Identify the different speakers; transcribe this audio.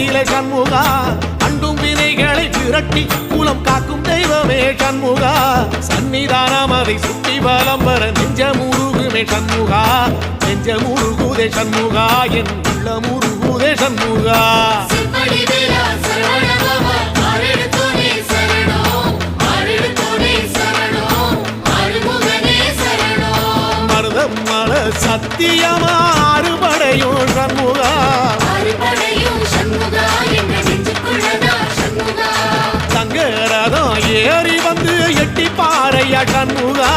Speaker 1: நிலை சண்முகா அண்டும் வினைகளை விரட்டி குலம் காக்கும் தெய்வமே சண்முகா சன்னிதானம் அதை சுற்றி பலம் வர நெஞ்சமுருகுமே சண்முகா நெஞ்சமுருகுதே சண்முகா என் உள்ளமுருகுதே சண்முகா மருதம் மல சத்தியமா அறுபடையும் சண்முகா தங்கரதம் ஏறி வந்து எட்டி பாறையா சண்முகா